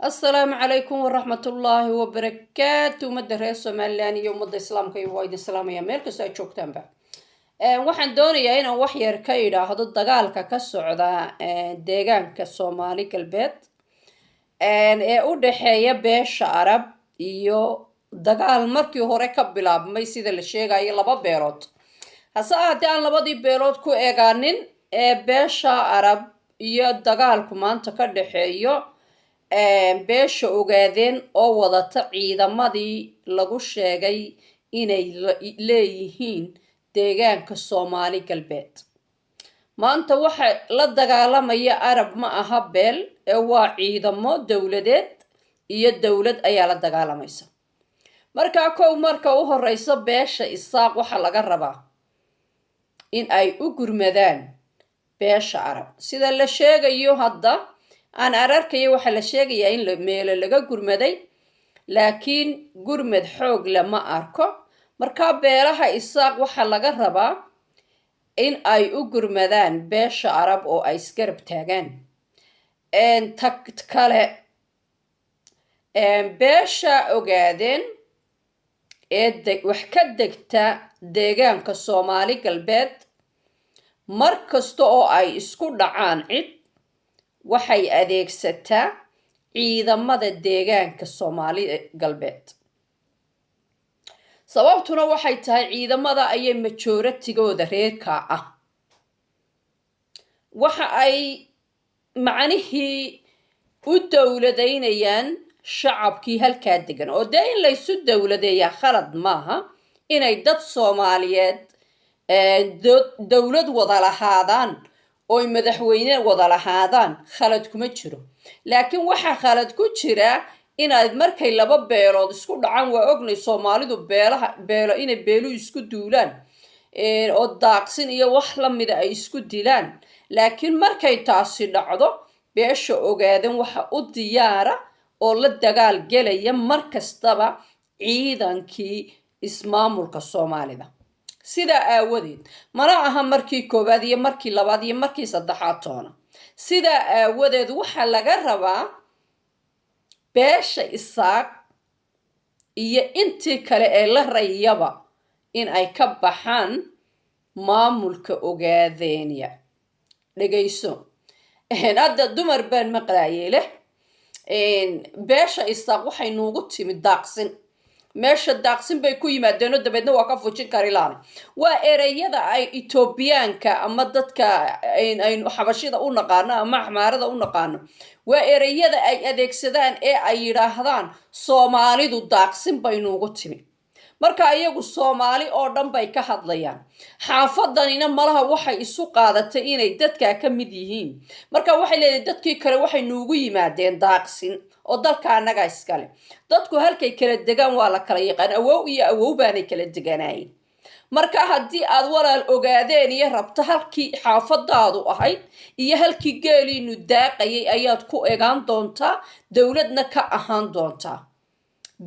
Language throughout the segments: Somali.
السلام عليكم ورحمة الله وبركاته مدرسة سوماليان يوم مد إسلام كي وايد إسلام يا ميل كسر شوك تنبه waxaan doonayaa inaan wax yar ka idhaahdo dagaalka ka socda deegaanka Soomaali galbeed ee u dhaxeeya beesha Arab iyo dagaal markii hore ka bilaabmay sida la sheegayo laba beelood hase ahaatee aan labadii beelood ku eegaanin beesha Arab iyo dagaalku maanta ka dhaxeeyo beesha ogaadeen oo wadata ciidamadii lagu sheegay inay leeyihiin deegaanka Soomaali galbeed maanta waxa la dagaalamaya Arab ma aha beel ee waa ciidamo dawladeed iyo dawlad ayaa la dagaalamaysa marka u horeysa beesha Isaaq waxa laga rabaa in ay u gurmadaan beesha Arab sida la sheegayo hadda aan ararkayo waxa la sheegayaa in meelo laga gurmaday laakiin gurmad xoog lama arko marka beelaha Isaaq waxa laga rabaa in ay u gurmadaan beesha Arab oo ay isgarab taagaan kale beesha ogaadeen wax ka degta deegaanka Soomaali galbeed markasta oo ay isku dhacaan cid waxay adeegsataa ciidamada deegaanka Soomaali galbeed sababtuna waxay tahay ciidamada ayay majoritigooda reerka ah waxa ay macnihii u dawladeynayaan shacabkii halkaa degan oo in la isu dawladeeyaa khalad maaha inay dad Soomaaliyeed dawlad wada lahaadaan oo madaxweyne wada lahaadaan khalad kuma jiro laakiin waxa khalad ku jira inaad markay laba beelood isku dhacaan waa ognay Soomaalidu beelo inay beelu isku duulaan oo daaqsin iyo wax la mid ay isku dilaan laakiin markay taasi dhacdo beesha ogaadan waxa u diyaara oo la dagaal galaya markastaba ciidankii ismaamulka Soomaalida sida aawadeed mana aha markii koobaad iyo markii labaad iyo markii saddexaad toona sida aawadeed waxa laga rabaa beesha Isaaq iyo intii kale ee la rayaba in ay ka baxaan maamulka Ogaadeenya dhageyso hadda dumar baan maqlaayay leh beesha Isaaq waxay noogu timid daaqsin meesha daaqsin bay ku yimaadeen oo dabeedna waa ka fujin kari laan waa ereyada ay Etoobiyaanka ama dadka aynu xabashida u naqaano ama xamaarada u naqaano waa ereyada ay adeegsadaan ee ay yiraahdaan Soomaalidu daaqsin bay noogu timid marka ayagu Soomaali oo dhan bay ka hadlayaan xaafadanina malaha waxay isu qaadatay inay dadka ka mid yihiin marka waxay leedahay dadkii kale waxay noogu yimaadeen daaqsin oo dalka anaga iskale dadku halkay kala degaan waa la kala yaqaan awow iyo awow baanay kala deganaayeen marka haddii aad walaal ogaadeen iyo rabto halkii xaafadaadu ahayd iyo halkii geeliinu daaqayay ayaad ku eegaan doontaa dawladna ka ahaan doontaa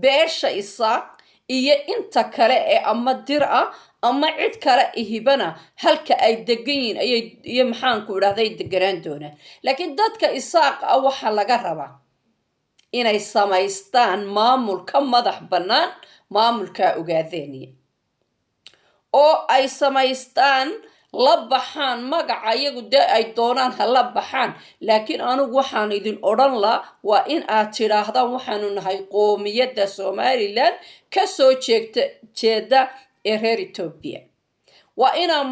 beesha Isaaq iyo inta kale ee ama dir ah ama cid kale ihibana halka ay degan yihiin iyo maxaan ku idhaahday deganaan doonaan laakiin dadka Isaaq ah waxa laga rabaa inay samaystaan maamul ka madax bannaan maamulka Ogaadeenya oo ay samaystaan la baxaan magaca iyagu ay doonaan ha la baxaan laakiin anigu waxaan idin odhan la waa in aad tidhaahdaan waxaanu nahay qoomiyadda Somaliland ka soo jeeda ee reer Ethiopia waa inaa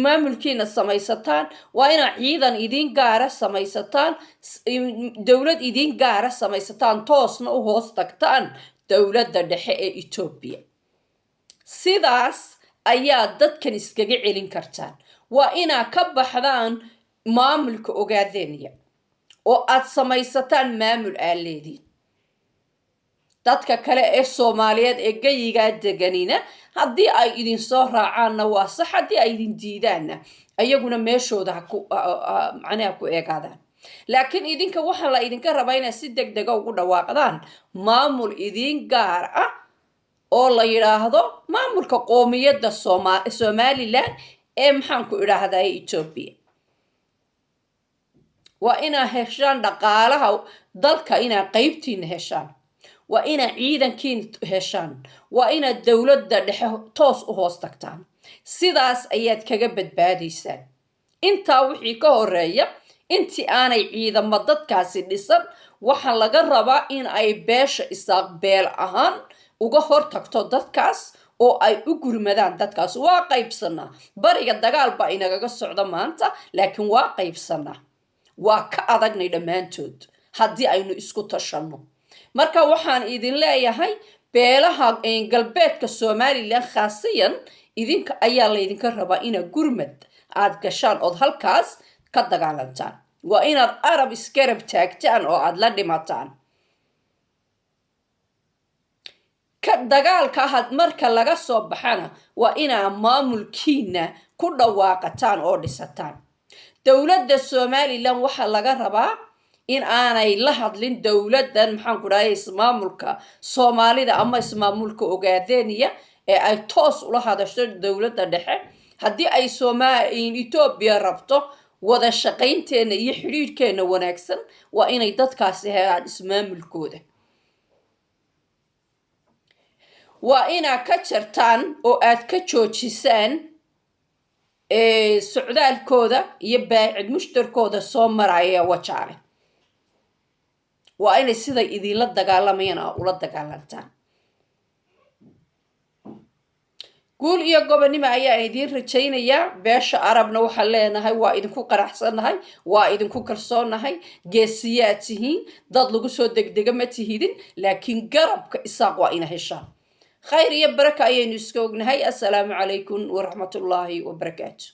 maamulkiina samaysataan waa inaa ciidan idin gaara samaysataan dawlad idin gaara samaysataan toosna u hoos tagtaan dawladda dhexe ee Ethiopia sidaas ayaa dadkan iskaga celin kartaan waa inaa ka baxdaan maamulka Ogaadeenya oo aad samaysataan maamul aaleedin dadka kale ee Soomaaliyeed ee gayiga deganina haddii ay idin soo raacaanna waa sax haddii ay idin diidaanna ayaguna meeshooda macnaha ku eegaadaan laakiin idinka waxa la idinka rabaa inaad si degdeg ugu dhawaaqdaan maamul idin gaar ah oo la yiraahdo maamulka qoomiyadda Somaliland ee maxaan ku idhaahdaa Ethiopia waa inaa heshaan dhaqaalaha dalka inaa qaybtiina heshaan waa inaa ciidankiina heshaan waa inaad dowladda dhexe toos u hoos tagtaan sidaas ayaad kaga badbaadaysaan intaa wixii ka horeeya intii aanay ciidamo dadkaasi dhisan waxaa laga rabaa in ay beesha isaaq beel ahaan uga hor tagto dadkaas oo ay u gurmadaan dadkaas waa qaybsanaa bariga dagaal baa inagaga socda maanta laakiin waa qaybsanaa waa ka adagnay dhammaantood haddii aynu isku tashanno marka waxaan idin leeyahay beelaha galbeedka Somaliland khaasiyan idinka ayaa laydinka rabaa ina gurmad aad gashaan ood halkaas ka dagaalantaan waa inaad arab iskarab taagtaan oo aad la dhimataan ka dagaalka had marka laga soo baxana waa inaa maamulkiina ku dhawaaqataan oo dhisataan dowladda Somaliland waxa laga rabaa in aanay la hadlin dowladdan maxaan ku dhahay ismaamulka Soomaalida ama ismaamulka Ogaadeniya ee ay toos ula hadasho dowladda dhexe haddii ay Ethiopia rabto wada shaqaynteena iyo xiriirkeena wanaagsan waa inay dadkaasi helaan ismaamulkooda waa inaa ka jartaan oo aad ka joojisaan socdaalkooda iyo baacid mushtarkooda soo maraya wajaale waa inay sida idinla dagaalamayaan ula dagaalantaan guul iyo gobonimo ayaa idin rajaynayaa beesha arabna waxa leenahay waa idinku qaraxsanahay waa idinku kalsoonahay geesiyaad tihiin dad lagu soo degdega ma tihidin laakiin garabka isaaq waa ina heshaan khayr iyo baraka ayaynu iska ognahay assalaamu calaykum waraxmatullaahi wabarakaatu